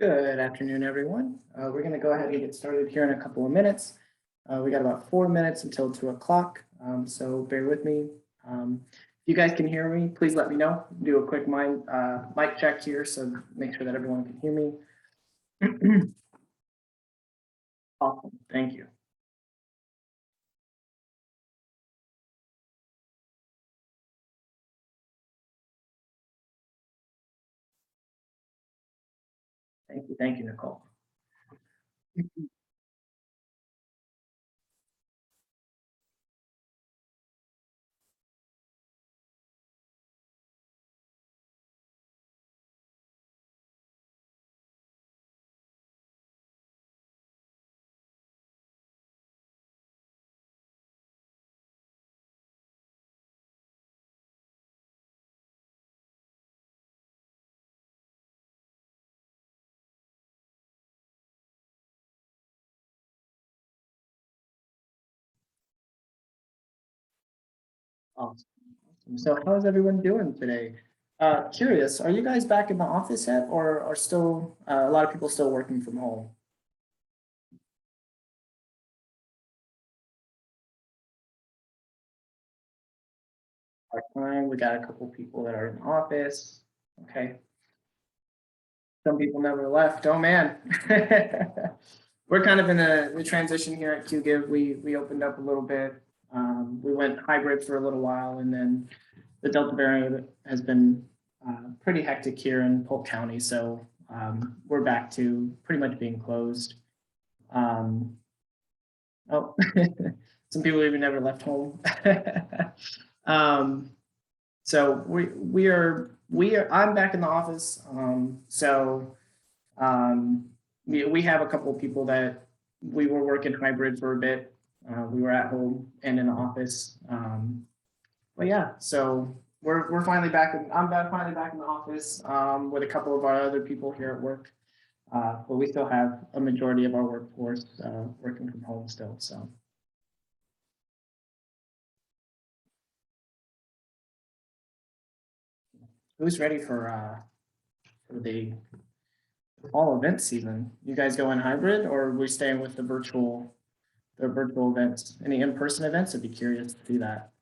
Good afternoon, everyone. We're going to go ahead and get started here in a couple of minutes. We got about 4 minutes until 2 o'clock, so bear with me. If you guys can hear me, please let me know. Do a quick mic check here, so make sure that everyone can hear me. Awesome, thank you. Thank you, Nicole. Awesome. So how's everyone doing today? Curious, are you guys back in the office yet, or are still a lot of people still working from home? Part-time, we got a couple people that are in the office. Okay. Some people never left. Oh man. We're kind of in the transition here at Qgiv. We opened up a little bit. We went hybrid for a little while, and then the Delta variant has been pretty hectic here in Polk County. So we're back to pretty much being closed. Oh, some people even never left home. um, so we are I'm back in the office. We have a couple of people that we were working hybrid for a bit. We were at home and in the office. But yeah, so we're finally back. Finally back in the office with a couple of our other people here at work. But we still have a majority of our workforce working from home still. So who's ready for the fall event season? You guys going hybrid, or are we staying with the virtual events? Any in-person events? I'd be curious to see that.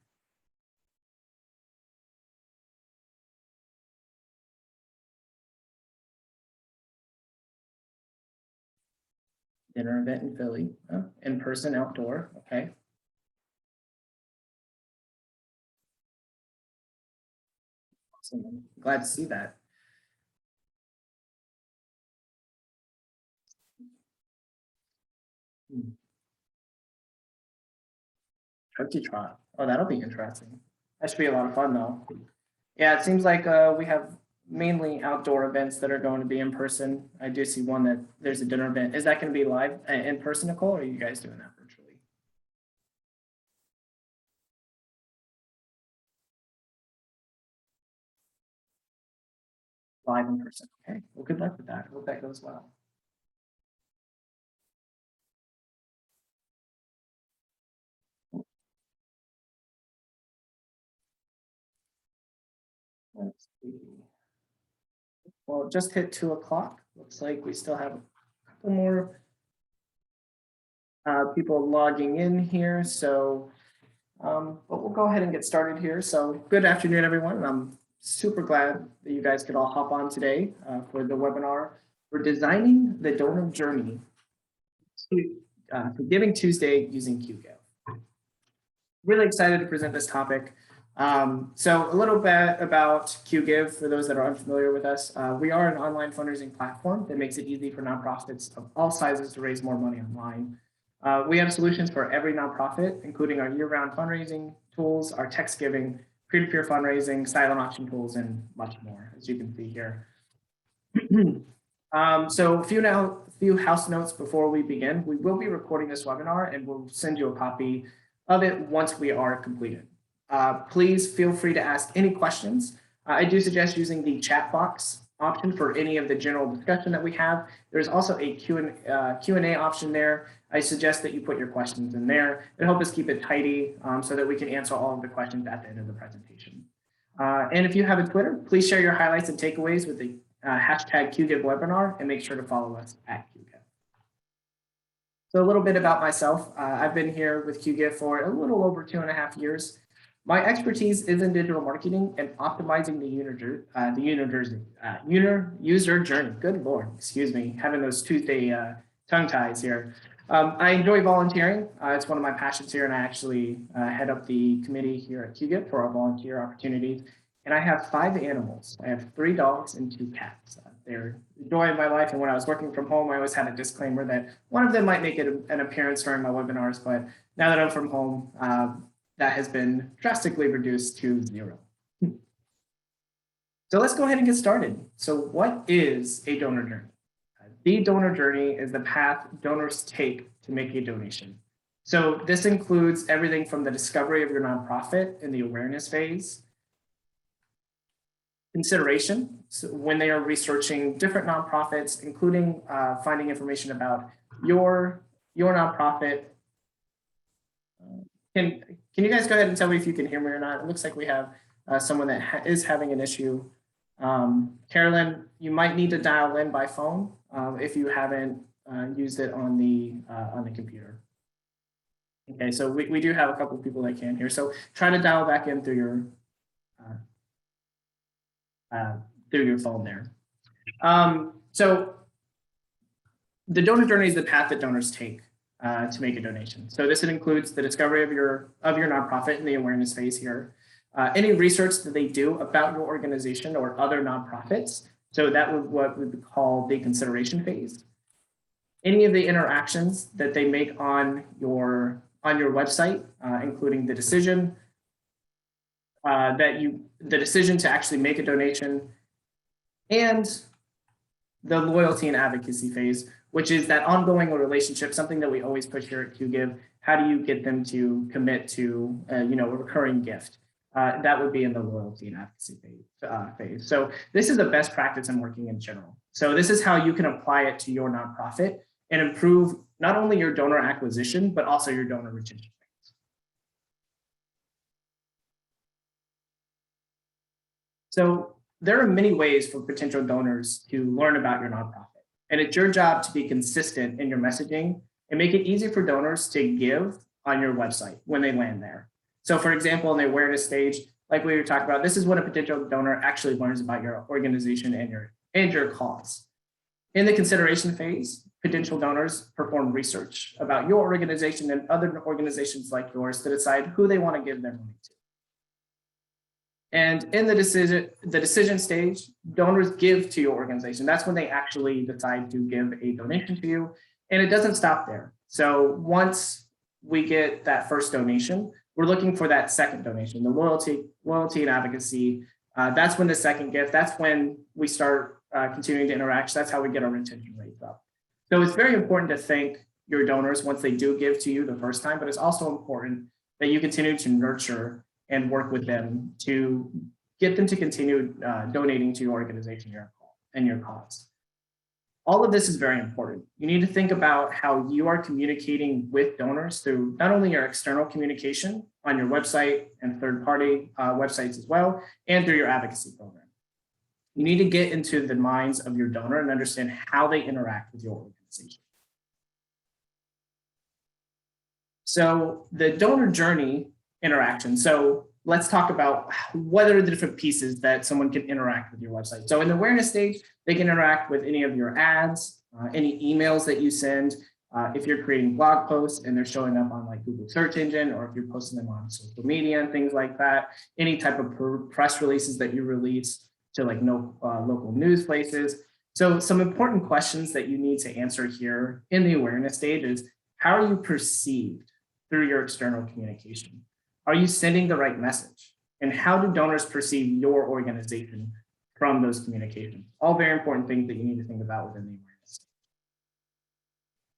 Dinner event in Philly, in-person outdoor. Okay, awesome. Glad to see that. Hmm. Turkey trot. Oh, that'll be interesting. That should be a lot of fun though. Yeah, it seems like we have mainly outdoor events that are going to be in person. I do see one that there's a dinner event. Is that going to be live in person, Nicole, or are you guys doing that virtually? Live in person. Okay. Well, good luck with that. Hope that goes well. Let's see. Well, it just hit 2 o'clock. Looks like we still have a couple more people logging in here. So, but we'll go ahead and get started here. So, good afternoon, everyone. And I'm super glad that you guys could all hop on today for the webinar. We're designing the donor journey for Giving Tuesday using Qgiv. Really excited to present this topic. So a little bit about Qgiv for those that are unfamiliar with us. We are an online fundraising platform that makes it easy for nonprofits of all sizes to raise more money online. We have solutions for every nonprofit, including our year-round fundraising tools, our text giving, peer-to-peer fundraising, silent auction tools, and much more, as you can see here. So a few house notes before we begin. We will be recording this webinar and we'll send you a copy of it once we are completed. Please feel free to ask any questions. I do suggest using the chat box option for any of the general discussion that we have. There's also a Q&A option there. I suggest that you put your questions in there. It'll help us keep it tidy so that we can answer all of the questions at the end of the presentation. And if you have a Twitter, please share your highlights and takeaways with the hashtag Qgiv webinar, and make sure to follow us at Qgiv. So a little bit about myself. I've been here with Qgiv for a little over 2.5 years. My expertise is in digital marketing and optimizing the user journey. Good Lord, excuse me, having those Tuesday tongue ties here. I enjoy volunteering. It's one of my passions here, and I actually head up the committee here at Qgiv for our volunteer opportunities. And I have 5 animals. I have 3 dogs and 2 cats. They're the joy of my life. And when I was working from home, I always had a disclaimer that one of them might make an appearance during my webinars. But now that I'm from home, that has been drastically reduced to 0. So let's go ahead and get started. So what is a donor journey? The donor journey is the path donors take to make a donation. So this includes everything from the discovery of your nonprofit in the awareness phase, consideration, so when they are researching different nonprofits, including finding information about your nonprofit. Can you guys go ahead and tell me if you can hear me or not? It looks like we have someone that is having an issue. Carolyn, you might need to dial in by phone if you haven't used it on the computer. Okay, so we do have a couple of people that can hear. So try to dial back in through your phone there. So the donor journey is the path that donors take to make a donation. So this includes the discovery of your nonprofit in the awareness phase here, any research that they do about your organization or other nonprofits. So that would what we would call the consideration phase. Any of the interactions that they make on your website, including the decision the decision to actually make a donation, and the loyalty and advocacy phase, which is that ongoing relationship, something that we always push here at Qgiv. How do you get them to commit to a recurring gift? That would be in the loyalty and advocacy phase. So this is a best practice in working in general. So this is how you can apply it to your nonprofit and improve not only your donor acquisition, but also your donor retention. So there are many ways for potential donors to learn about your nonprofit, and it's your job to be consistent in your messaging and make it easy for donors to give on your website when they land there. So for example, in the awareness stage, like we were talking about, this is when a potential donor actually learns about your organization and your cause. In the consideration phase, potential donors perform research about your organization and other organizations like yours to decide who they want to give their money to. And in the decision stage, donors give to your organization. That's when they actually decide to give a donation to you. And it doesn't stop there. So once we get that first donation, we're looking for that second donation, the loyalty and advocacy. That's when the second gift, that's when we start continuing to interact. That's how we get our retention rates up. So it's very important to thank your donors once they do give to you the first time, but it's also important that you continue to nurture and work with them to get them to continue donating to your organization and your cause. All of this is very important. You need to think about how you are communicating with donors through not only your external communication on your website and third-party websites as well, and through your advocacy program. You need to get into the minds of your donor and understand how they interact with your organization. So the donor journey interaction. So let's talk about what are the different pieces that someone can interact with your website. So in the awareness stage, they can interact with any of your ads, any emails that you send. If you're creating blog posts and they're showing up on like Google search engine, or if you're posting them on social media and things like that, any type of press releases that you release to like local news places. So some important questions that you need to answer here in the awareness stage is, how are you perceived through your external communication? Are you sending the right message? And how do donors perceive your organization from those communications? All very important things that you need to think about within the awareness stage.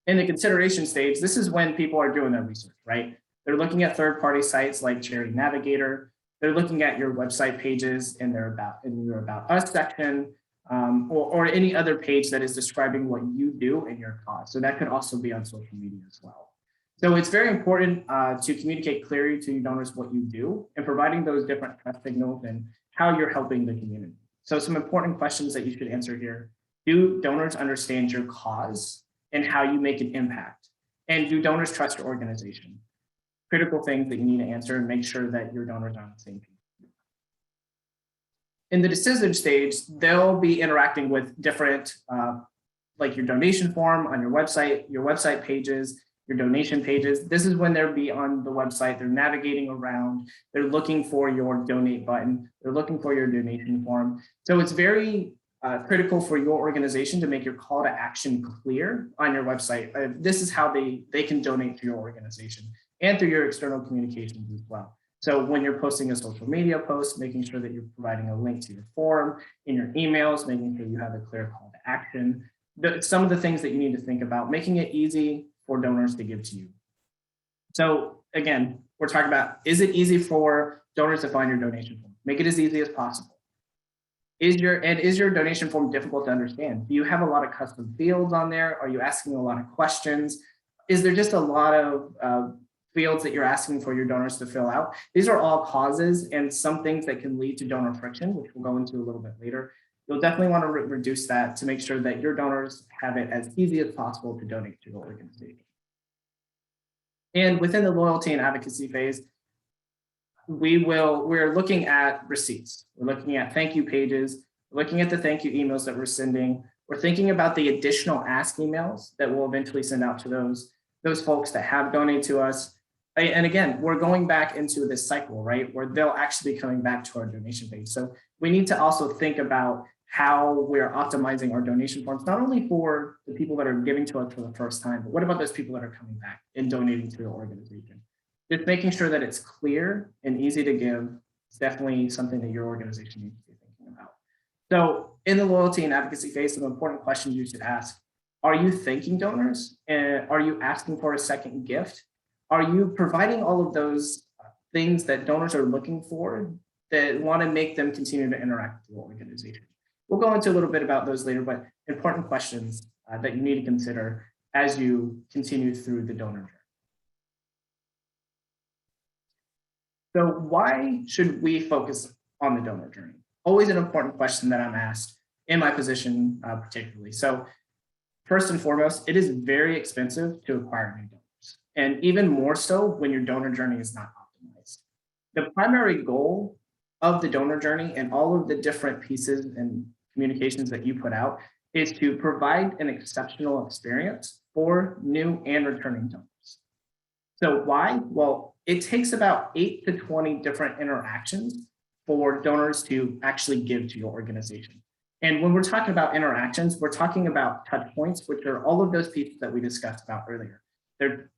In the consideration stage, this is when people are doing their research, right? They're looking at third-party sites like Charity Navigator. They're looking at your website pages in your About Us section, or any other page that is describing what you do and your cause. So that could also be on social media as well. So it's very important to communicate clearly to your donors what you do and providing those different trust signals and how you're helping the community. So some important questions that you should answer here. Do donors understand your cause and how you make an impact? And do donors trust your organization? Critical things that you need to answer and make sure that your donors are on the same page. In the decision stage, they'll be interacting with different, like your donation form on your website pages, your donation pages. This is when they'll be on the website, they're navigating around, they're looking for your donate button, they're looking for your donation form. So it's very critical for your organization to make your call to action clear on your website. This is how they can donate to your organization and through your external communications as well. So when you're posting a social media post, making sure that you're providing a link to your form, in your emails, making sure you have a clear call to action. Some of the things that you need to think about, making it easy for donors to give to you. So again, we're talking about, is it easy for donors to find your donation form? Make it as easy as possible. Is your donation form difficult to understand? Do you have a lot of custom fields on there? Are you asking a lot of questions? Is there just a lot of fields that you're asking for your donors to fill out? These are all causes and some things that can lead to donor friction, which we'll go into a little bit later. You'll definitely want to reduce that to make sure that your donors have it as easy as possible to donate to your organization. And within the loyalty and advocacy phase, we're looking at receipts. We're looking at thank you pages, we're looking at the thank you emails that we're sending. We're thinking about the additional ask emails that we'll eventually send out to those folks that have donated to us. And again, we're going back into this cycle, right, where they'll actually be coming back to our donation page. So we need to also think about how we're optimizing our donation forms, not only for the people that are giving to us for the first time, but what about those people that are coming back and donating to your organization? Just making sure that it's clear and easy to give is definitely something that your organization needs to be thinking about. So in the loyalty and advocacy phase, some important questions you should ask. Are you thanking donors? And are you asking for a second gift? Are you providing all of those things that donors are looking for that want to make them continue to interact with your organization? We'll go into a little bit about those later, but important questions that you need to consider as you continue through the donor journey. So why should we focus on the donor journey? Always an important question that I'm asked in my position particularly. So first and foremost, it is very expensive to acquire new donors. And even more so when your donor journey is not optimized. The primary goal of the donor journey and all of the different pieces and communications that you put out is to provide an exceptional experience for new and returning donors. So why? Well, it takes about 8 to 20 different interactions for donors to actually give to your organization. And when we're talking about interactions, we're talking about touch points, which are all of those pieces that we discussed about earlier. They're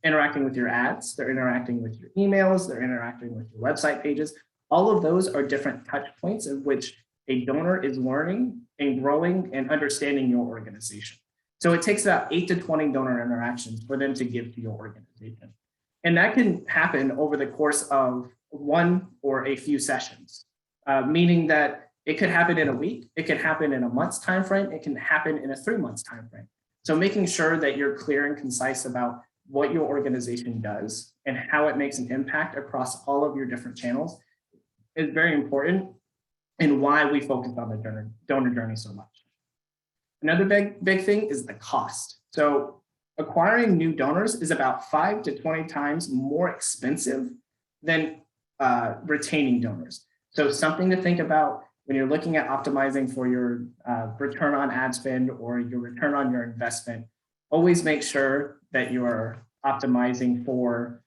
interacting with your ads, they're interacting with your emails, they're interacting with your website pages. All of those are different touch points in which a donor is learning and growing and understanding your organization. So it takes about 8 to 20 donor interactions for them to give to your organization. And that can happen over the course of one or a few sessions, meaning that it could happen in a week, it can happen in a month's time frame, it can happen in a 3 months time frame. So making sure that you're clear and concise about what your organization does and how it makes an impact across all of your different channels is very important and why we focus on the donor journey so much. Another big thing is the cost. So acquiring new donors is about 5 to 20 times more expensive than retaining donors. So something to think about when you're looking at optimizing for your return on ad spend or your return on your investment. Always make sure that you're optimizing for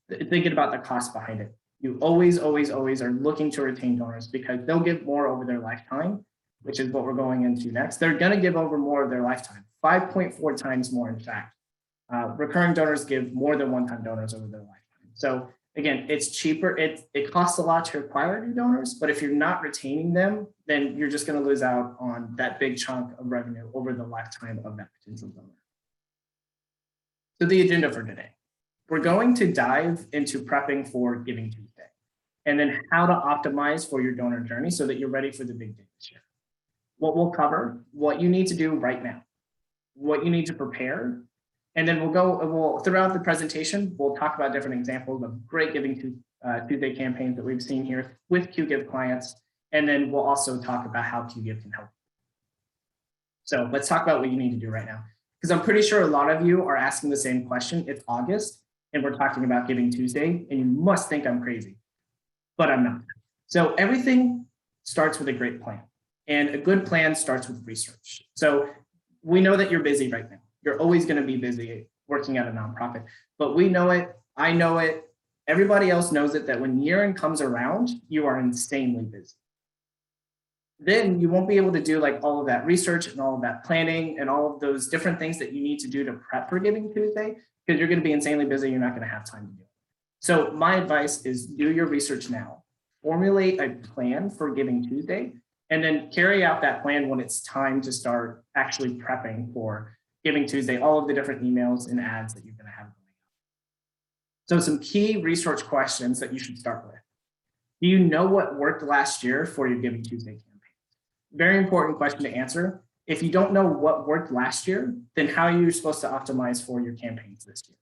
thinking about the cost behind it. You always are looking to retain donors because they'll give more over their lifetime, which is what we're going into next. They're going to give over more of their lifetime, 5.4 times more, in fact. Recurring donors give more than one-time donors over their lifetime. So again, it's cheaper. It costs a lot to acquire new donors, but if you're not retaining them, then you're just going to lose out on that big chunk of revenue over the lifetime of that potential donor. So the agenda for today. We're going to dive into prepping for Giving Tuesday and then how to optimize for your donor journey so that you're ready for the big day this year. What we'll cover, what you need to do right now, what you need to prepare, and then throughout the presentation, we'll talk about different examples of great Giving Tuesday campaigns that we've seen here with Qgiv clients And then we'll also talk about how Qgiv can help. So let's talk about what you need to do right now, because I'm pretty sure a lot of you are asking the same question. It's August and we're talking about Giving Tuesday, and you must think I'm crazy, but I'm not. So everything starts with a great plan, and a good plan starts with research. So we know that you're busy right now. You're always going to be busy working at a nonprofit, but we know it. I know it. Everybody else knows it, that when year end comes around, you are insanely busy. Then you won't be able to do like all of that research and all of that planning and all of those different things that you need to do to prep for Giving Tuesday, because you're going to be insanely busy. You're not going to have time to do it. So my advice is do your research now, formulate a plan for Giving Tuesday, and then carry out that plan when it's time to start actually prepping for Giving Tuesday, all of the different emails and ads that you're going to have going on. So some key research questions that you should start with. Do you know what worked last year for your Giving Tuesday campaign? Very important question to answer. If you don't know what worked last year, then how are you supposed to optimize for your campaigns this year?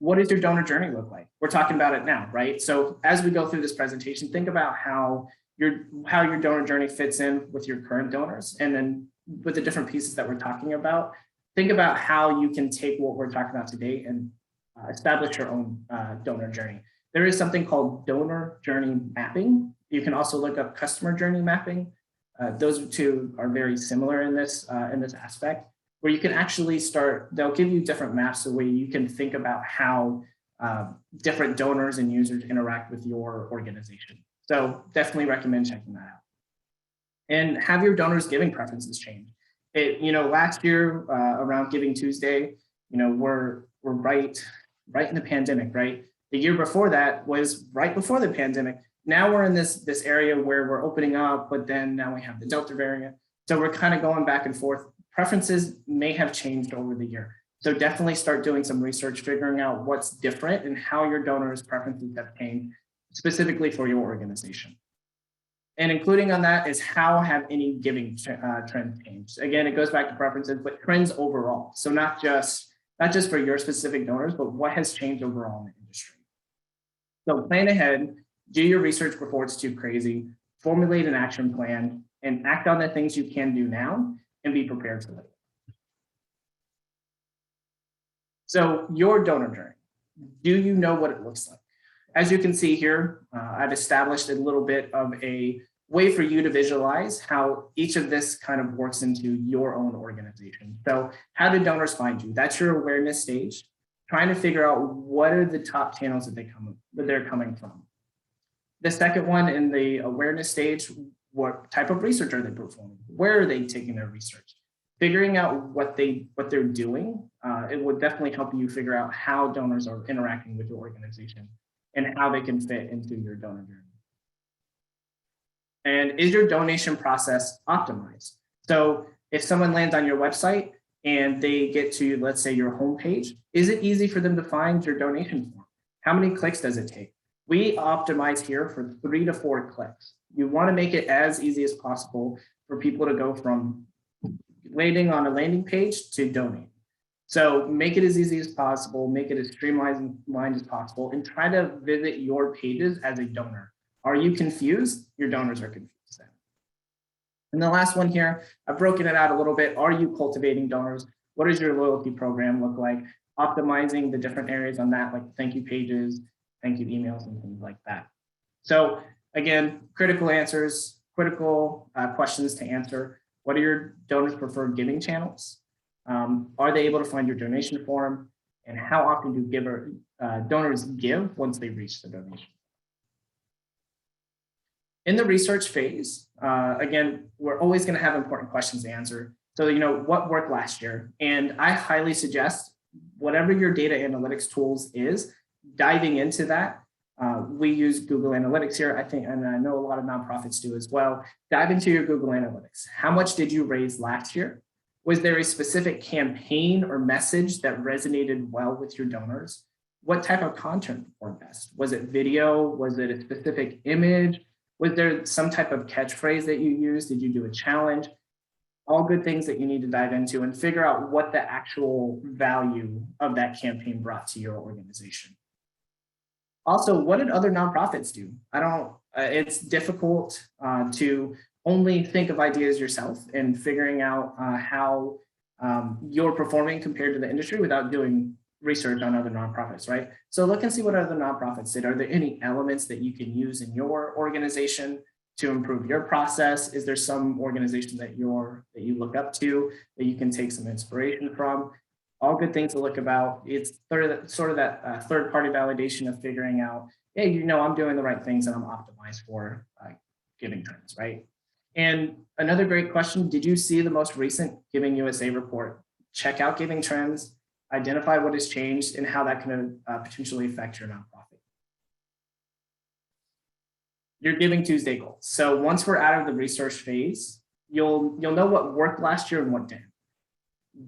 What does your donor journey look like? We're talking about it now, right? So as we go through this presentation, think about how your donor journey fits in with your current donors. And then with the different pieces that we're talking about, think about how you can take what we're talking about today and establish your own donor journey. There is something called donor journey mapping. You can also look up customer journey mapping. Those two are very similar in this aspect, where you can actually start, they'll give you different maps so where you can think about how different donors and users interact with your organization. So definitely recommend checking that out. And have your donors' giving preferences change. Last year around Giving Tuesday, we're right in the pandemic, right? The year before that was right before the pandemic. Now we're in this area where we're opening up, but then now we have the Delta variant. So we're kind of going back and forth. Preferences may have changed over the year. So definitely start doing some research, figuring out what's different and how your donors' preferences have changed specifically for your organization. And including on that is how have any giving trends changed? Again, it goes back to preferences, but trends overall. So not just for your specific donors, but what has changed overall in the industry. So plan ahead, do your research before it's too crazy, formulate an action plan, and act on the things you can do now and be prepared for later. So your donor journey, do you know what it looks like? As you can see here, I've established a little bit of a way for you to visualize how each of this kind of works into your own organization. So how do donors find you? That's your awareness stage, trying to figure out what are the top channels that they're coming from. The second one in the awareness stage, what type of research are they performing? Where are they taking their research? Figuring out what they're doing, it would definitely help you figure out how donors are interacting with your organization and how they can fit into your donor journey. And is your donation process optimized? So if someone lands on your website and they get to, let's say, your homepage, is it easy for them to find your donation form? How many clicks does it take? We optimize here for 3 to 4 clicks. You want to make it as easy as possible for people to go from landing on a landing page to donate. So make it as easy as possible, make it as streamlined as possible, and try to visit your pages as a donor. Are you confused? Your donors are confused then. And the last one here, I've broken it out a little bit. Are you cultivating donors? What does your loyalty program look like? Optimizing the different areas on that, like thank you pages, thank you emails, and things like that. So again, critical answers, critical questions to answer. What are your donors' preferred giving channels? Are they able to find your donation form? And how often do donors give once they reach the donation? In the research phase, again, we're always going to have important questions to answer. So, what worked last year? And I highly suggest whatever your data analytics tools is, diving into that. We use Google Analytics here, I think, and I know a lot of nonprofits do as well. Dive into your Google Analytics. How much did you raise last year? Was there a specific campaign or message that resonated well with your donors? What type of content performed best? Was it video? Was it a specific image? Was there some type of catchphrase that you used? Did you do a challenge? All good things that you need to dive into and figure out what the actual value of that campaign brought to your organization. Also, what did other nonprofits do? I don't it's difficult to only think of ideas yourself and figuring out how you're performing compared to the industry without doing research on other nonprofits, right? So look and see what other nonprofits did. Are there any elements that you can use in your organization to improve your process? Is there some organization that you look up to that you can take some inspiration from? All good things to look about. It's sort of that third-party validation of figuring out, hey, I'm doing the right things and I'm optimized for giving trends, right? And another great question, did you see the most recent Giving USA report? Check out Giving Trends, identify what has changed and how that can potentially affect your nonprofit. Your Giving Tuesday goals. So once we're out of the research phase, you'll know what worked last year and what didn't,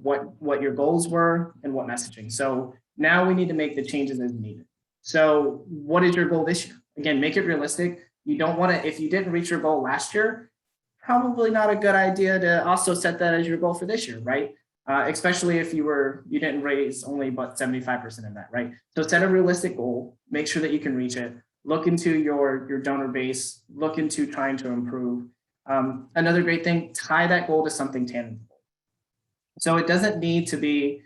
what your goals were and what messaging. So now we need to make the changes as needed. So what is your goal this year? Again, make it realistic. You don't want to, if you didn't reach your goal last year, probably not a good idea to also set that as your goal for this year, right? Especially if you didn't raise only but 75% of that, right? So set a realistic goal, make sure that you can reach it, look into your donor base, look into trying to improve. Another great thing, tie that goal to something tangible. So it doesn't need to be,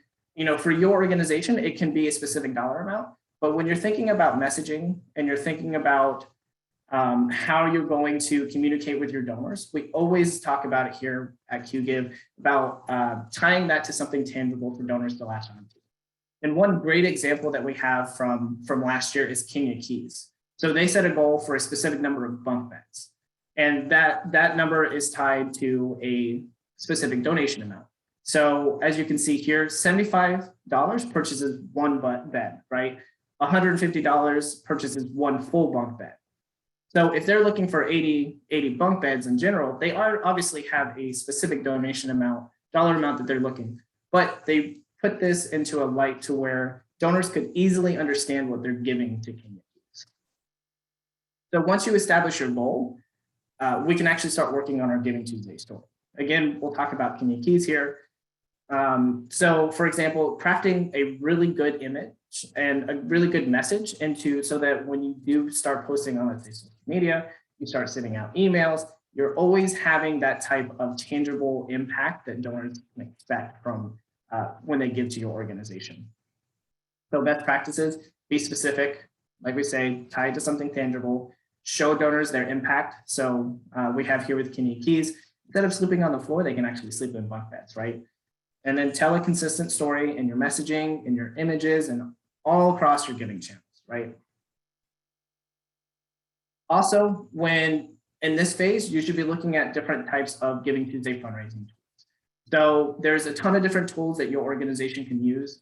for your organization, it can be a specific dollar amount, but when you're thinking about messaging and you're thinking about how you're going to communicate with your donors, we always talk about it here at Qgiv about tying that to something tangible for donors to latch on to. And one great example that we have from last year is Qgiv. So they set a goal for a specific number of bunk beds, and that number is tied to a specific donation amount. So as you can see here, $75 purchases one bed, right? $150 purchases one full bunk bed. So if they're looking for 80 bunk beds in general, they obviously have a specific donation amount, dollar amount that they're looking, but they put this into a light to where donors could easily understand what they're giving to Qgiv. So once you establish your goal, we can actually start working on our Giving Tuesday story. Again, we'll talk about Qgiv here. So for example, crafting a really good image and a really good message so that when you do start posting on, let's say, social media, you start sending out emails, you're always having that type of tangible impact that donors can expect from when they give to your organization. So best practices, be specific, like we say, tie it to something tangible, show donors their impact. So we have here with Qgiv, instead of sleeping on the floor, they can actually sleep in bunk beds, right? And then tell a consistent story in your messaging, in your images, and all across your giving channels, right? Also, when in this phase, you should be looking at different types of Giving Tuesday fundraising tools. So there's a ton of different tools that your organization can use,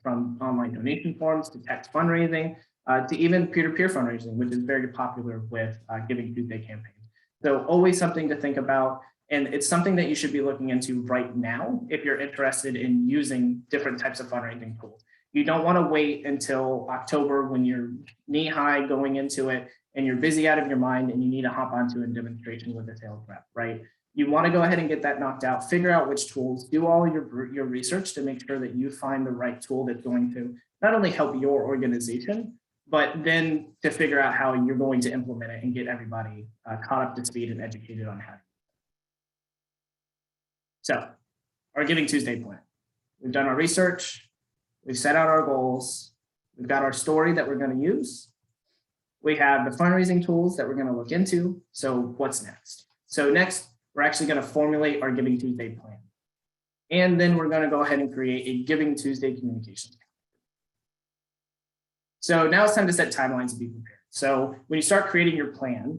from online donation forms to text fundraising, to even peer-to-peer fundraising, which is very popular with Giving Tuesday campaigns. So always something to think about. And it's something that you should be looking into right now if you're interested in using different types of fundraising tools. You don't want to wait until October when you're knee-high going into it and you're busy out of your mind and you need to hop onto a demonstration with a sales rep, right? You want to go ahead and get that knocked out, figure out which tools, do all your research to make sure that you find the right tool that's going to not only help your organization, but then to figure out how you're going to implement it and get everybody caught up to speed and educated on how to. So our Giving Tuesday plan. We've done our research. We've set out our goals. We've got our story that we're going to use. We have the fundraising tools that we're going to look into. So what's next? So next, we're actually going to formulate our Giving Tuesday plan. And then we're going to go ahead and create a Giving Tuesday communications. So now it's time to set timelines and be prepared. So when you start creating your plan,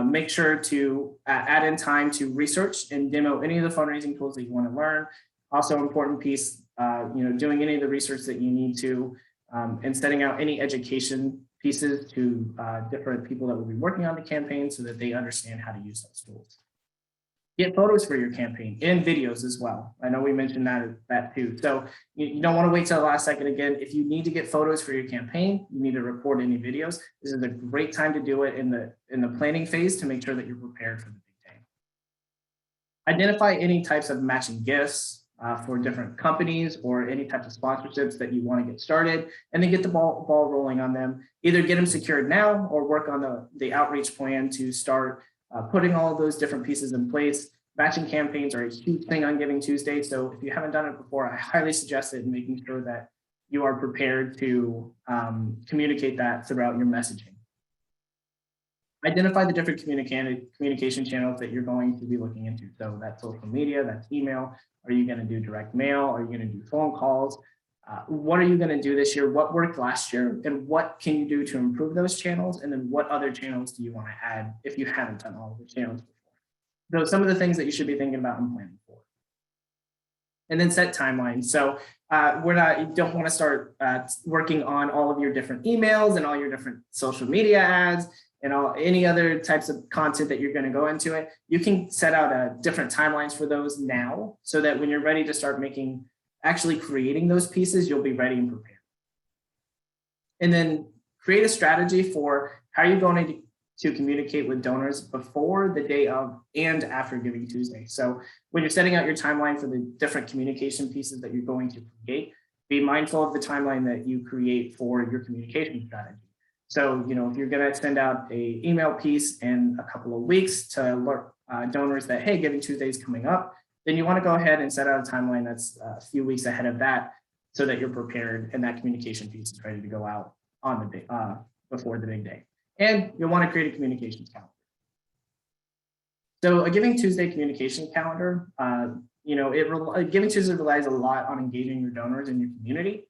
make sure to add in time to research and demo any of the fundraising tools that you want to learn. Also important piece, doing any of the research that you need to, and setting out any education pieces to different people that will be working on the campaign so that they understand how to use those tools. Get photos for your campaign and videos as well. I know we mentioned that too. So you don't want to wait till the last second. Again, if you need to get photos for your campaign, you need to record any videos. This is a great time to do it in the planning phase to make sure that you're prepared for the big day. Identify any types of matching gifts, for different companies or any types of sponsorships that you want to get started, and then get the ball rolling on them. Either get them secured now or work on the outreach plan to start putting all of those different pieces in place. Matching campaigns are a huge thing on Giving Tuesday. So if you haven't done it before, I highly suggest it, and making sure that you are prepared to communicate that throughout your messaging. Identify the different communication channels that you're going to be looking into. So that's social media, that's email. Are you going to do direct mail? Are you going to do phone calls? What are you going to do this year? What worked last year? And what can you do to improve those channels? And then what other channels do you want to add if you haven't done all of the channels before? So some of the things that you should be thinking about and planning for. And then set timelines. So you don't want to start working on all of your different emails and all your different social media ads and any other types of content that you're going to go into it. You can set out different timelines for those now, so that when you're ready to start actually creating those pieces, you'll be ready and prepared. And then create a strategy for how you're going to communicate with donors before, the day of, and after Giving Tuesday. So when you're setting out your timeline for the different communication pieces that you're going to create, be mindful of the timeline that you create for your communication strategy. So, if you're going to send out an email piece in a couple of weeks to alert donors that, hey, Giving Tuesday is coming up, then you want to go ahead and set out a timeline that's a few weeks ahead of that, so that you're prepared and that communication piece is ready to go out on the day, before the big day. And you'll want to create a communications calendar. So a Giving Tuesday communication calendar, Giving Tuesday relies a lot on engaging your donors in your community.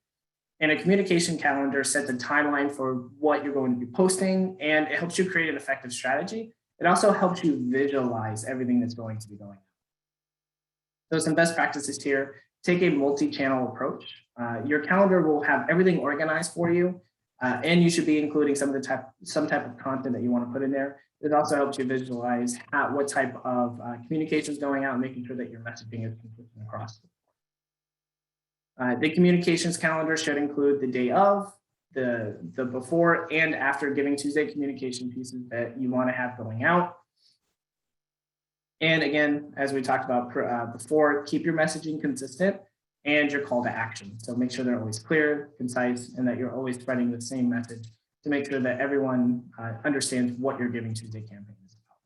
And a communication calendar sets a timeline for what you're going to be posting, and it helps you create an effective strategy. It also helps you visualize everything that's going to be going on. So some best practices here: take a multi-channel approach. Your calendar will have everything organized for you, and you should be including some type of content that you want to put in there. It also helps you visualize what type of communication is going out, and making sure that your messaging is consistent across. The communications calendar should include the day of, the before and after Giving Tuesday communication pieces that you want to have going out. And again, as we talked about before, keep your messaging consistent and your call to action. So make sure they're always clear, concise, and that you're always spreading the same message to make sure that everyone understands what your Giving Tuesday campaign is about.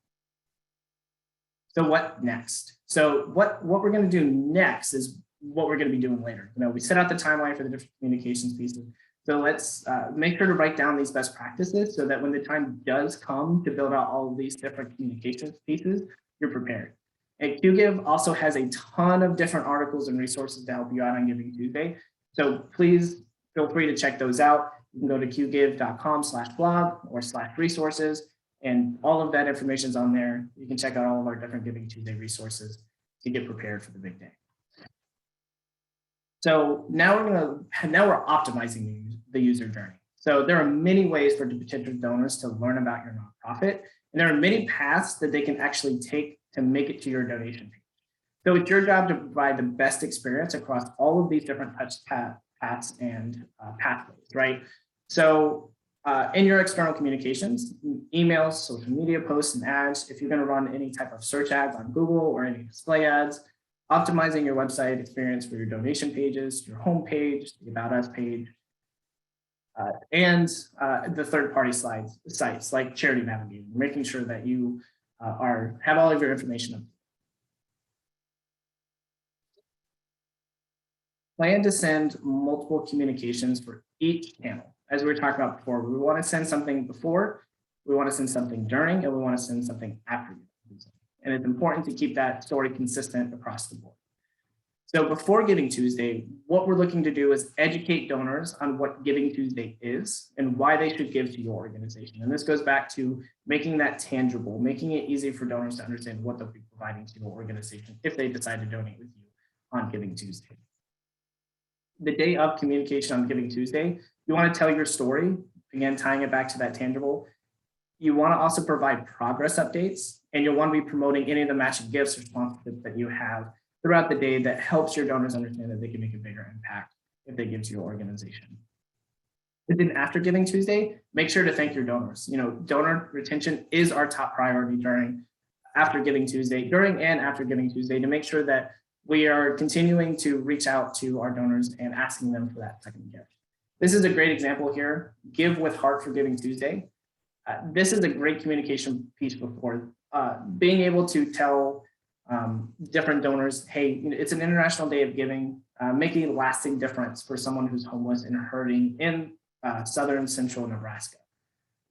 So what next? So what we're going to do next is what we're going to be doing later. We set out the timeline for the different communications pieces. So let's make sure to write down these best practices, so that when the time does come to build out all of these different communications pieces, you're prepared. And Qgiv also has a ton of different articles and resources to help you out on Giving Tuesday. So please feel free to check those out. You can go to qgiv.com/blog or /resources, and all of that information is on there. You can check out all of our different Giving Tuesday resources to get prepared for the big day. So now we're optimizing the user journey. So there are many ways for the potential donors to learn about your nonprofit, and there are many paths that they can actually take to make it to your donation page. So it's your job to provide the best experience across all of these different paths and pathways, right? So in your external communications, emails, social media posts, and ads, if you're going to run any type of search ads on Google or any display ads, optimizing your website experience for your donation pages, your home page, the About Us page, and the third-party sites like Charity Navigator, making sure that you have all of your information up. Plan to send multiple communications for each channel. As we were talking about before, we want to send something before, we want to send something during, and we want to send something after. And it's important to keep that story consistent across the board. So before Giving Tuesday, what we're looking to do is educate donors on what Giving Tuesday is and why they should give to your organization. And this goes back to making that tangible, making it easy for donors to understand what they'll be providing to your organization if they decide to donate with you on Giving Tuesday. The day of communication on Giving Tuesday, you want to tell your story, again, tying it back to that tangible. You want to also provide progress updates, and you'll want to be promoting any of the matching gifts or sponsorships that you have throughout the day that helps your donors understand that they can make a bigger impact if they give to your organization. And then after Giving Tuesday, make sure to thank your donors. Donor retention is our top priority during and after Giving Tuesday, to make sure that we are continuing to reach out to our donors and asking them for that second gift. This is a great example here, Give with Heart for Giving Tuesday. This is a great communication piece before being able to tell different donors, hey, it's an International Day of Giving, making a lasting difference for someone who's homeless and hurting in southern central Nebraska.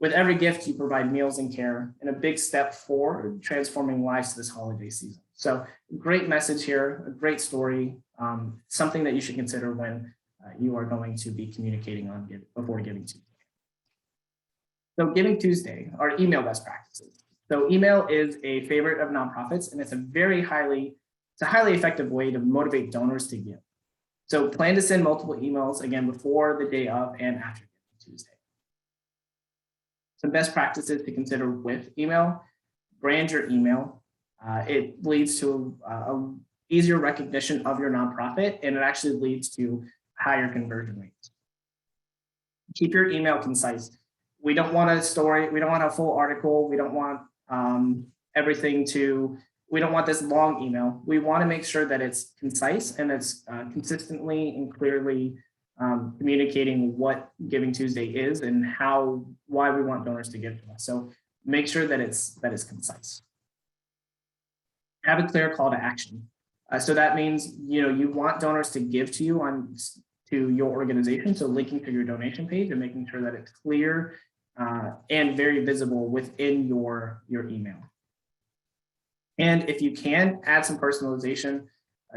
With every gift, you provide meals and care, and a big step for transforming lives this holiday season. So great message here, a great story, something that you should consider when you are going to be communicating on before Giving Tuesday. So Giving Tuesday are email best practices. So email is a favorite of nonprofits, and it's a highly effective way to motivate donors to give. So plan to send multiple emails, again, before, the day of, and after Giving Tuesday. Some best practices to consider with email: brand your email. It leads to easier recognition of your nonprofit, and it actually leads to higher conversion rates. Keep your email concise. We don't want a story, we don't want a full article, we don't want we don't want this long email. We want to make sure that it's concise and it's consistently and clearly communicating what Giving Tuesday is and why we want donors to give to us. So make sure that it's concise. Have a clear call to action. So that means you want donors to give to you to your organization. So linking to your donation page and making sure that it's clear and very visible within your email. And if you can, add some personalization.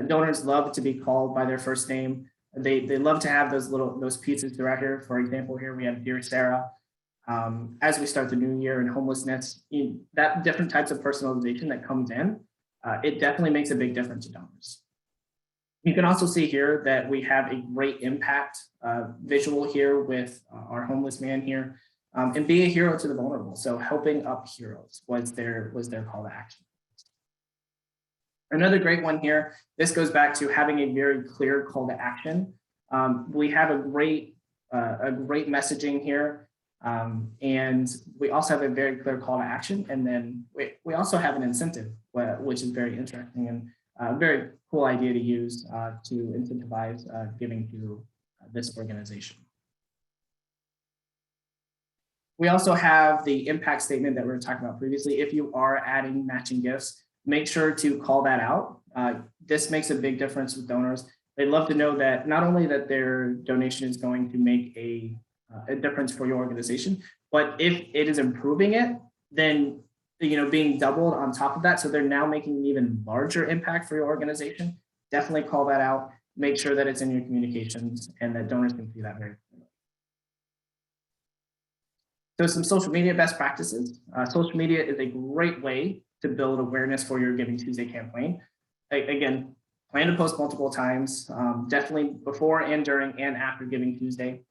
Donors love to be called by their first name. They love to have those pieces throughout here. For example, here we have Dear Sarah. As we start the new year in homelessness, that different types of personalization that comes in, it definitely makes a big difference to donors. You can also see here that we have a great impact visual here with our homeless man here, and be a hero to the vulnerable. So helping up heroes was their call to action. Another great one here, this goes back to having a very clear call to action. We have a great messaging here, and we also have a very clear call to action. And then we also have an incentive, which is very interesting and a very cool idea to use to incentivize giving to this organization. We also have the impact statement that we were talking about previously. If you are adding matching gifts, make sure to call that out. This makes a big difference with donors. They love to know that not only that their donation is going to make a difference for your organization, but if it is improving it, then being doubled on top of that, so they're now making an even larger impact for your organization. Definitely call that out. Make sure that it's in your communications and that donors can see that very clearly. So some social media best practices. Social media is a great way to build awareness for your Giving Tuesday campaign. Again, plan to post multiple times, definitely before and during and after Giving Tuesday.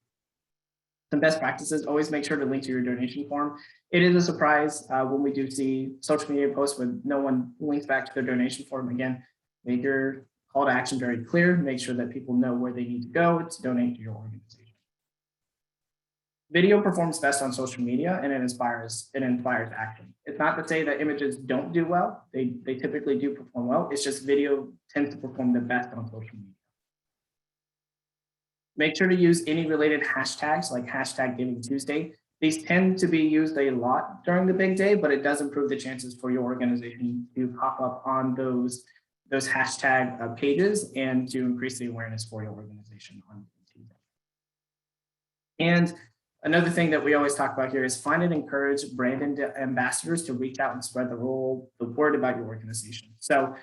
Some best practices: always make sure to link to your donation form. It is a surprise when we do see social media posts when no one links back to their donation form. Again, make your call to action very clear. Make sure that people know where they need to go to donate to your organization. Video performs best on social media, and it inspires action. It's not to say that images don't do well. They typically do perform well. It's just video tends to perform the best on social media. Make sure to use any related hashtags like hashtag Giving Tuesday. These tend to be used a lot during the big day, but it does improve the chances for your organization to pop up on those hashtag pages and to increase the awareness for your organization on Tuesday. And another thing that we always talk about here is find and encourage brand ambassadors to reach out and spread the word about your organization. So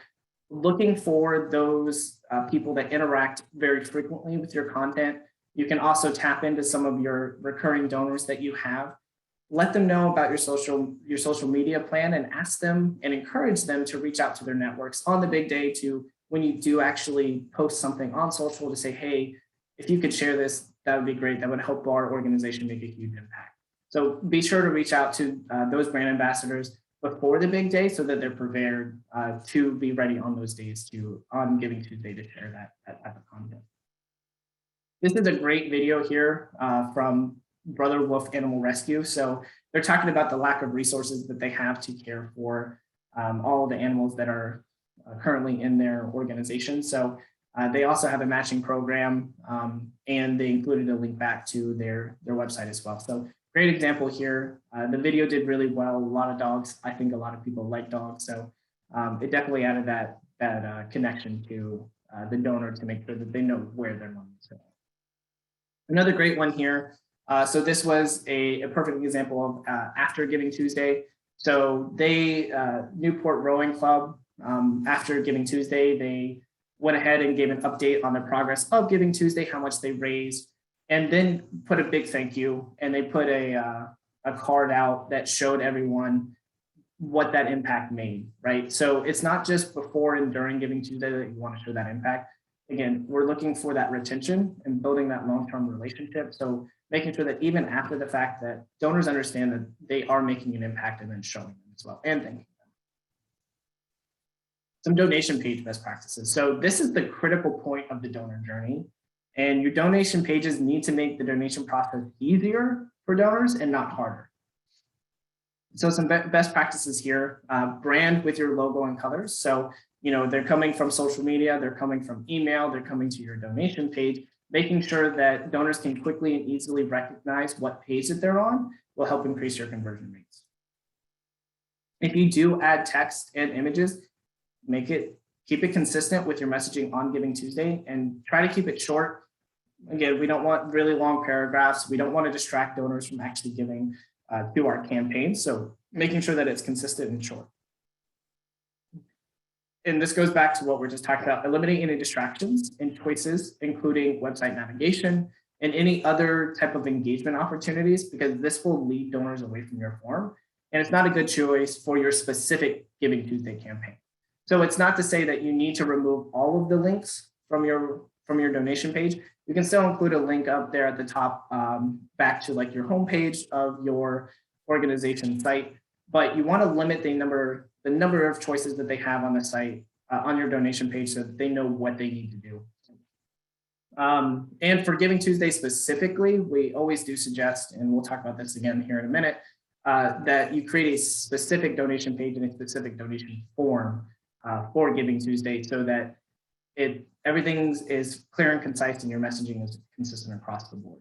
looking for those people that interact very frequently with your content. You can also tap into some of your recurring donors that you have. Let them know about your social media plan and ask them and encourage them to reach out to their networks on the big day to when you do actually post something on social to say, hey, if you could share this, that would be great. That would help our organization make a huge impact. So be sure to reach out to those brand ambassadors before the big day so that they're prepared to be ready on those days on Giving Tuesday to share that type of content. This is a great video here from Brother Wolf Animal Rescue. So they're talking about the lack of resources that they have to care for all the animals that are currently in their organization. So they also have a matching program, and they included a link back to their website as well. So great example here. The video did really well. A lot of dogs. I think a lot of people like dogs. So it definitely added that connection to the donor to make sure that they know where their money is going. Another great one here. So this was a perfect example of after Giving Tuesday. So they, Newport Rowing Club, after Giving Tuesday, they went ahead and gave an update on the progress of Giving Tuesday, how much they raised, and then put a big thank you. And they put a card out that showed everyone what that impact made, right? So it's not just before and during Giving Tuesday that you want to show that impact. Again, we're looking for that retention and building that long-term relationship. So making sure that even after the fact that donors understand that they are making an impact and then showing them as well and thanking them. Some donation page best practices. So this is the critical point of the donor journey. And your donation pages need to make the donation process easier for donors and not harder. So some best practices here, brand with your logo and colors. So, you know, they're coming from social media, they're coming from email, they're coming to your donation page, making sure that donors can quickly and easily recognize what page that they're on will help increase your conversion rates. If you do add text and images, keep it consistent with your messaging on Giving Tuesday and try to keep it short. Again, we don't want really long paragraphs. We don't want to distract donors from actually giving to our campaign. So making sure that it's consistent and short. And this goes back to what we're just talking about, eliminating any distractions and choices, including website navigation and any other type of engagement opportunities, because this will lead donors away from your form. And it's not a good choice for your specific Giving Tuesday campaign. So it's not to say that you need to remove all of the links from your donation page. You can still include a link up there at the top back to like your homepage of your organization site, but you want to limit the number of choices that they have on the site on your donation page so that they know what they need to do. And for Giving Tuesday specifically, we always do suggest, and we'll talk about this again here in a minute, that you create a specific donation page and a specific donation form for Giving Tuesday so that everything is clear and concise and your messaging is consistent across the board.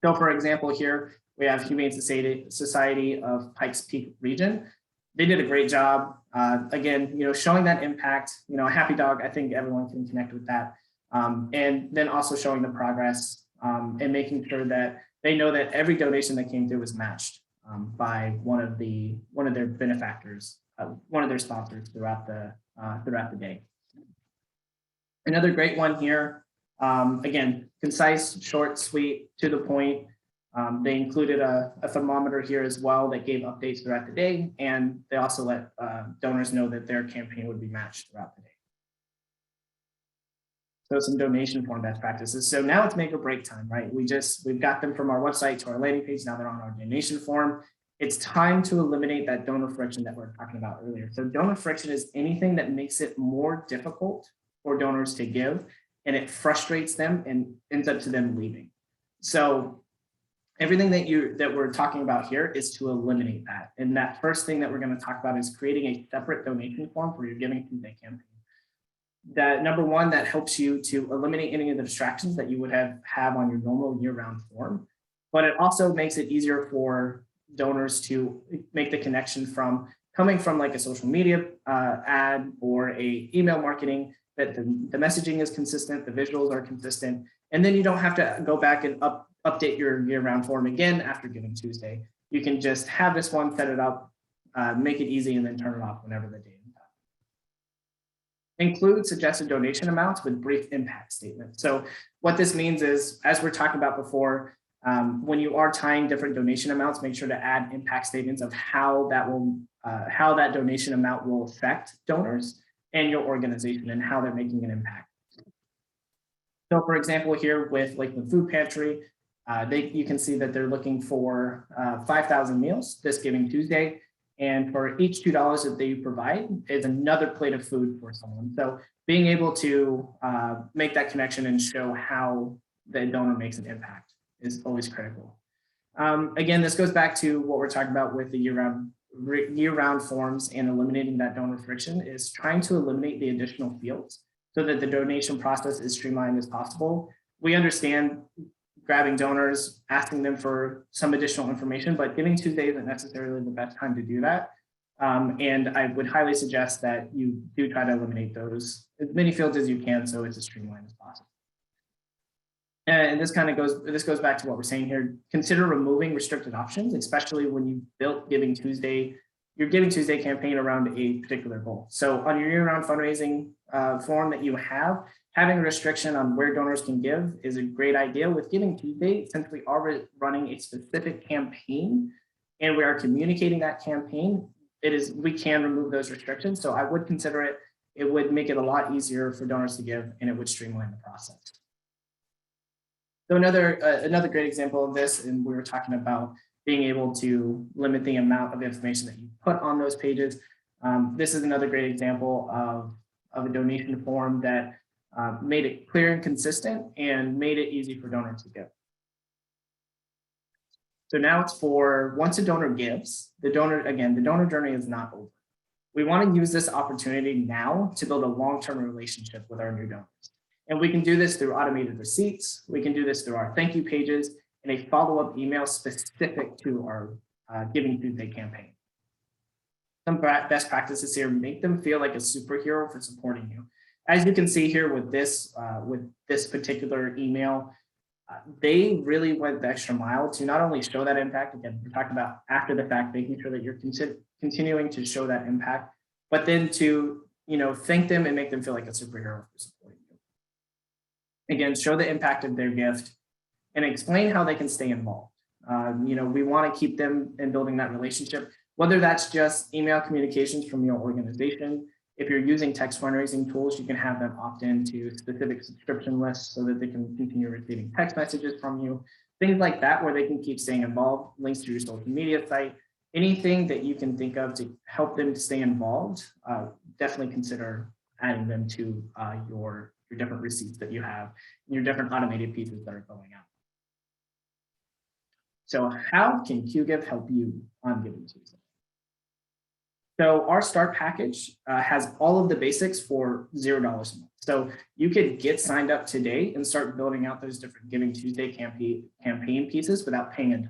So for example, here we have Humane Society of Pikes Peak region. They did a great job. Again, you know, showing that impact, you know, a happy dog, I think everyone can connect with that. And then also showing the progress and making sure that they know that every donation that came through was matched by one of their benefactors, one of their sponsors throughout the day. Another great one here, again, concise, short, sweet, to the point. They included a thermometer here as well that gave updates throughout the day, and they also let donors know that their campaign would be matched throughout the day. So some donation form best practices. So now it's make or break time, right? We've got them from our website to our landing page. Now they're on our donation form. It's time to eliminate that donor friction that we were talking about earlier. So donor friction is anything that makes it more difficult for donors to give, and it frustrates them and ends up to them leaving. So everything that we're talking about here is to eliminate that. And that first thing that we're going to talk about is creating a separate donation form for your Giving Tuesday campaign. That number one, that helps you to eliminate any of the distractions that you would have on your normal year-round form, but it also makes it easier for donors to make the connection from coming from like a social media ad or a email marketing, that the messaging is consistent, the visuals are consistent, and then you don't have to go back and update your year-round form again after Giving Tuesday. You can just have this one, set it up, make it easy, and then turn it off whenever the day is done. Include suggested donation amounts with brief impact statements. So what this means is, as we're talking about before, when you are tying different donation amounts, make sure to add impact statements of how that donation amount will affect donors and your organization and how they're making an impact. So for example, here with Lakeland Food Pantry, you can see that they're looking for 5,000 meals this Giving Tuesday. And for each $2 that they provide is another plate of food for someone. So being able to make that connection and show how the donor makes an impact is always critical. Again, this goes back to what we're talking about with the year-round year-round forms and eliminating that donor friction is trying to eliminate the additional fields so that the donation process is streamlined as possible. We understand grabbing donors, asking them for some additional information, but Giving Tuesday isn't necessarily the best time to do that. And I would highly suggest that you do try to eliminate those as many fields as you can so it's as streamlined as possible. And this goes back to what we're saying here. Consider removing restricted options, especially when you built Giving Tuesday, your Giving Tuesday campaign around a particular goal. So on your year-round fundraising form that you have, having a restriction on where donors can give is a great idea. With Giving Tuesday, since we are running a specific campaign and we are communicating that campaign, we can remove those restrictions. So I would consider it. It would make it a lot easier for donors to give, and it would streamline the process. So another great example of this, and we were talking about being able to limit the amount of information that you put on those pages. This is another great example of a donation form that made it clear and consistent and made it easy for donors to give. So now it's for once a donor gives, the donor journey is not over. We want to use this opportunity now to build a long-term relationship with our new donors. And we can do this through automated receipts. We can do this through our thank you pages and a follow-up email specific to our Giving Tuesday campaign. Some best practices here: make them feel like a superhero for supporting you. As you can see here with this particular email, they really went the extra mile to not only show that impact. Again, we're talking about after the fact, making sure that you're continuing to show that impact, but then to thank them and make them feel like a superhero for supporting you. Again, show the impact of their gift and explain how they can stay involved. We want to keep them in building that relationship, whether that's just email communications from your organization. If you're using text fundraising tools, you can have them opt into specific subscription lists so that they can continue receiving text messages from you, things like that, where they can keep staying involved, links to your social media site, anything that you can think of to help them stay involved. Definitely consider adding them to your different receipts that you have, and your different automated pieces that are going out. So how can Qgiv help you on Giving Tuesday? So our start package has all of the basics for $0 a month. So you could get signed up today and start building out those different Giving Tuesday campaign pieces without paying a dime.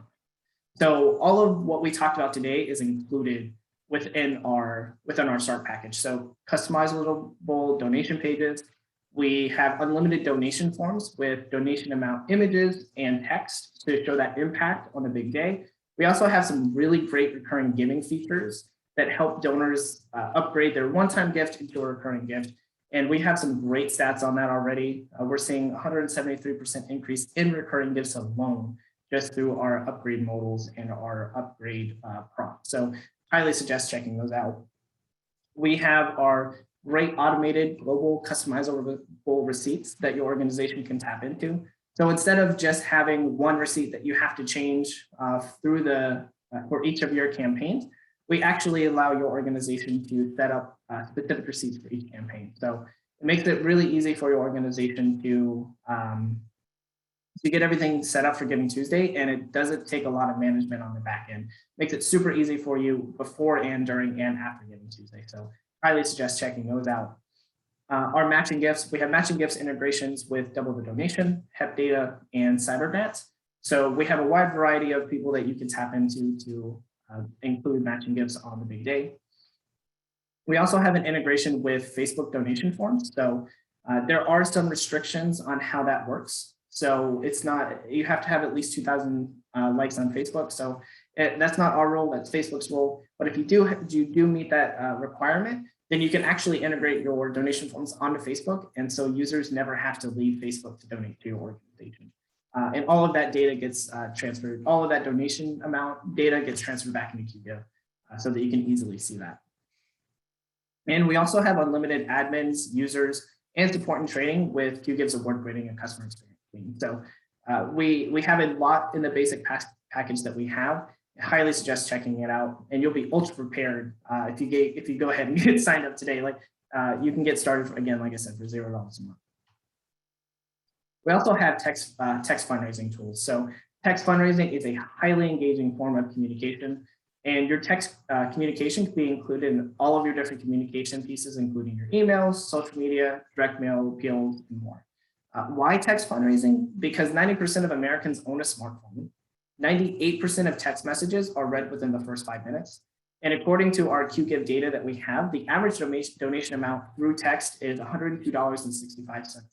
So all of what we talked about today is included within our start package. So customizable donation pages. We have unlimited donation forms with donation amount images and text to show that impact on the big day. We also have some really great recurring giving features that help donors upgrade their one-time gift into a recurring gift. And we have some great stats on that already. We're seeing 173% increase in recurring gifts alone just through our upgrade modals and our upgrade prompt. So highly suggest checking those out. We have our great automated global customizable receipts that your organization can tap into. So instead of just having one receipt that you have to change for each of your campaigns, we actually allow your organization to set up specific receipts for each campaign. So it makes it really easy for your organization to get everything set up for Giving Tuesday, and it doesn't take a lot of management on the back end. Makes it super easy for you before and during and after Giving Tuesday. So highly suggest checking those out. Our matching gifts, we have matching gifts integrations with Double the Donation, HEP Data, and CyberGrants. So we have a wide variety of people that you can tap into to include matching gifts on the big day. We also have an integration with Facebook donation forms. So there are some restrictions on how that works. So it's not, you have to have at least 2,000 likes on Facebook. So that's not our rule, that's Facebook's rule. But if you do meet that requirement, then you can actually integrate your donation forms onto Facebook. And so users never have to leave Facebook to donate to your organization. And all of that data gets transferred, all of that donation amount data gets transferred back into Qgiv so that you can easily see that. And we also have unlimited admins, users, and support and training with Qgiv's award-winning and customer experience team. So we have a lot in the basic package that we have. I highly suggest checking it out, and you'll be ultra prepared if you go ahead and get signed up today. You can get started again, like I said, for $0 a month. We also have text fundraising tools. So text fundraising is a highly engaging form of communication. And your text communication can be included in all of your different communication pieces, including your emails, social media, direct mail, appeals, and more. Why text fundraising? Because 90% of Americans own a smartphone. 98% of text messages are read within the first 5 minutes. And according to our Qgiv data that we have, the average donation amount through text is $102.65.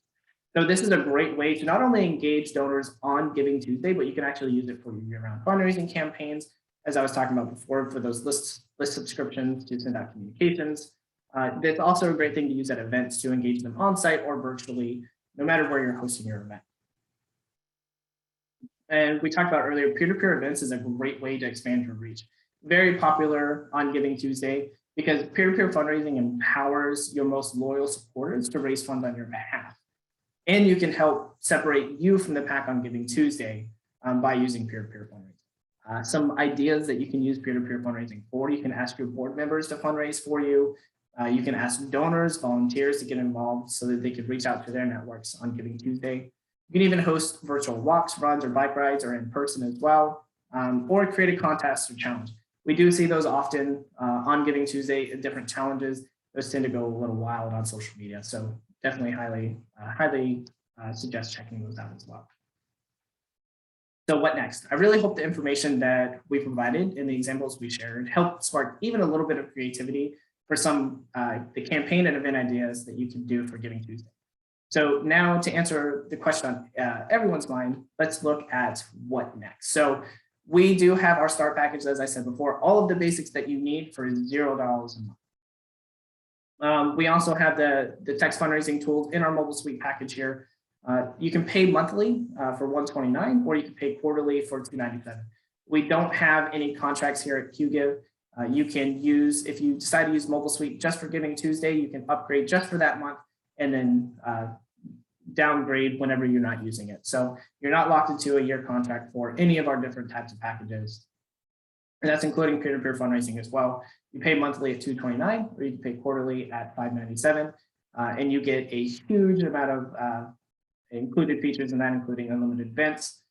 So this is a great way to not only engage donors on Giving Tuesday, but you can actually use it for your year-round fundraising campaigns, as I was talking about before, for those list subscriptions to send out communications. That's also a great thing to use at events to engage them on-site or virtually, no matter where you're hosting your event. And we talked about earlier, peer-to-peer events is a great way to expand your reach. Very popular on Giving Tuesday because peer-to-peer fundraising empowers your most loyal supporters to raise funds on your behalf. And you can help separate you from the pack on Giving Tuesday by using peer-to-peer fundraising. Some ideas that you can use peer-to-peer fundraising for: you can ask your board members to fundraise for you. You can ask donors, volunteers to get involved so that they could reach out to their networks on Giving Tuesday. You can even host virtual walks, runs, or bike rides, or in person as well, or create a contest or challenge. We do see those often on Giving Tuesday, different challenges. Those tend to go a little wild on social media. So definitely highly suggest checking those out as well. So what next? I really hope the information that we provided and the examples we shared helped spark even a little bit of creativity for some the campaign and event ideas that you can do for Giving Tuesday. So now, to answer the question on everyone's mind, let's look at what next. So we do have our start package, as I said before, all of the basics that you need for $0 a month. We also have the text fundraising tools in our mobile suite package here. You can pay monthly for $129, or you can pay quarterly for $297. We don't have any contracts here at Qgiv. You can use, if you decide to use mobile suite just for Giving Tuesday, you can upgrade just for that month and then downgrade whenever you're not using it. So you're not locked into a year contract for any of our different types of packages. And that's including peer-to-peer fundraising as well. You pay monthly at $229, or you can pay quarterly at $597, and you get a huge amount of included features in that, including unlimited events.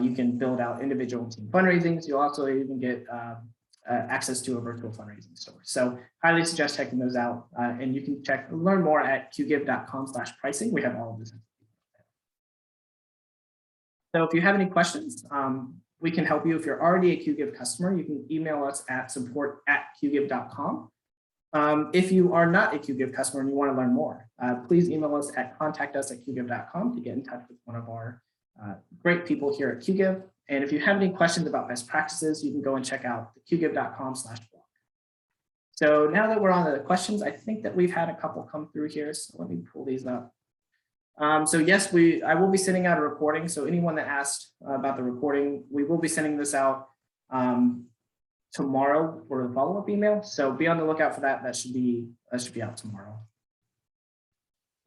You can build out individual team fundraisings. You'll also even get access to a virtual fundraising store. So highly suggest checking those out. And you can learn more at qgiv.com/pricing. We have all of this. So if you have any questions, we can help you. If you're already a Qgiv customer, you can email us at support@qgiv.com. If you are not a Qgiv customer and you want to learn more, please email us at contact@qgiv.com to get in touch with one of our great people here at Qgiv. And if you have any questions about best practices, you can go and check out the qgiv.com/blog. So now that we're on to the questions, I think that we've had a couple come through here. So let me pull these up. So yes, I will be sending out a recording. So anyone that asked about the recording, we will be sending this out tomorrow for the follow-up email. So be on the lookout for that. That should be out tomorrow.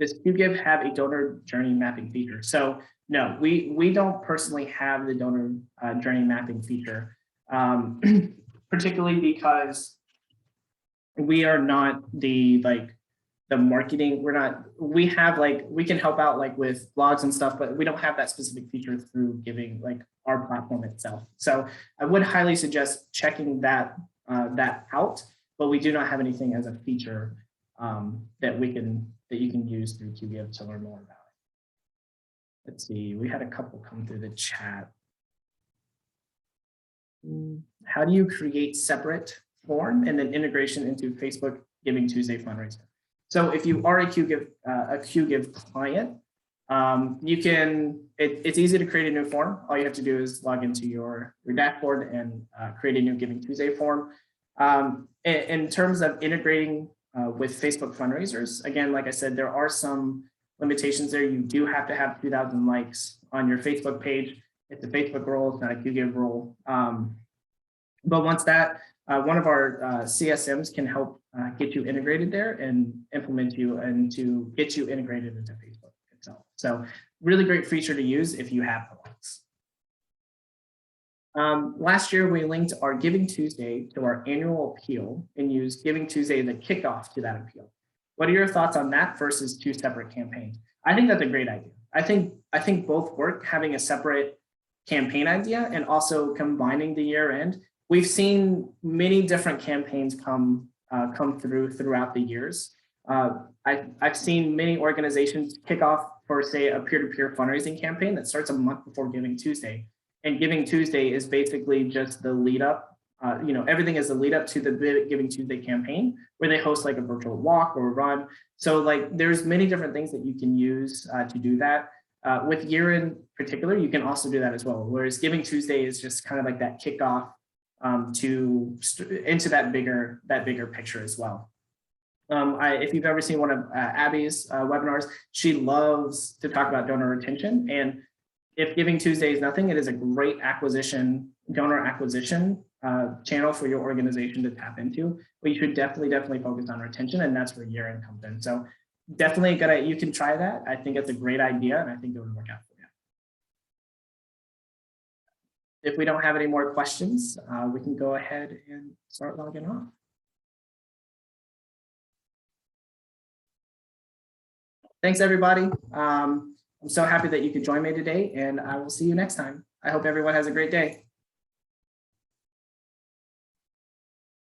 Does Qgiv have a donor journey mapping feature? So no, we don't personally have the donor journey mapping feature, particularly because we are not the marketing. We can help out with blogs and stuff, but we don't have that specific feature through Giving, our platform itself. So I would highly suggest checking that out, but we do not have anything as a feature that you can use through Qgiv to learn more about it. Let's see, we had a couple come through the chat. How do you create separate form and then integration into Facebook Giving Tuesday fundraiser? So if you are a Qgiv client, it's easy to create a new form. All you have to do is log into your dashboard and create a new Giving Tuesday form. In terms of integrating with Facebook fundraisers, again, like I said, there are some limitations there. You do have to have 2,000 likes on your Facebook page. It's a Facebook role, it's not a Qgiv role. But once that, one of our CSMs can help get you integrated there and implement you and to get you integrated into Facebook itself. So really great feature to use if you have the likes. Last year, we linked our Giving Tuesday to our annual appeal and used Giving Tuesday as a kickoff to that appeal. What are your thoughts on that versus two separate campaigns? I think that's a great idea. I think both work, having a separate campaign idea and also combining the year end we've seen many different campaigns come throughout the years. I've seen many organizations kick off for, say, a peer-to-peer fundraising campaign that starts a month before Giving Tuesday. And Giving Tuesday is basically just the lead up. Everything is the lead up to the Giving Tuesday campaign, where they host like a virtual walk or a run. So like there's many different things that you can use to do that. With year in particular, you can also do that as well. Whereas Giving Tuesday is just kind of like that kickoff into that bigger picture as well. If you've ever seen one of Abby's webinars, she loves to talk about donor retention. And if Giving Tuesday is nothing, it is a great donor acquisition channel for your organization to tap into. But you should definitely focus on retention, and that's where year-end comes in. So definitely you can try that. I think it's a great idea, and I think it would work out for you. If we don't have any more questions, we can go ahead and start logging off. Thanks, everybody. I'm so happy that you could join me today, and I will see you next time. I hope everyone has a great day.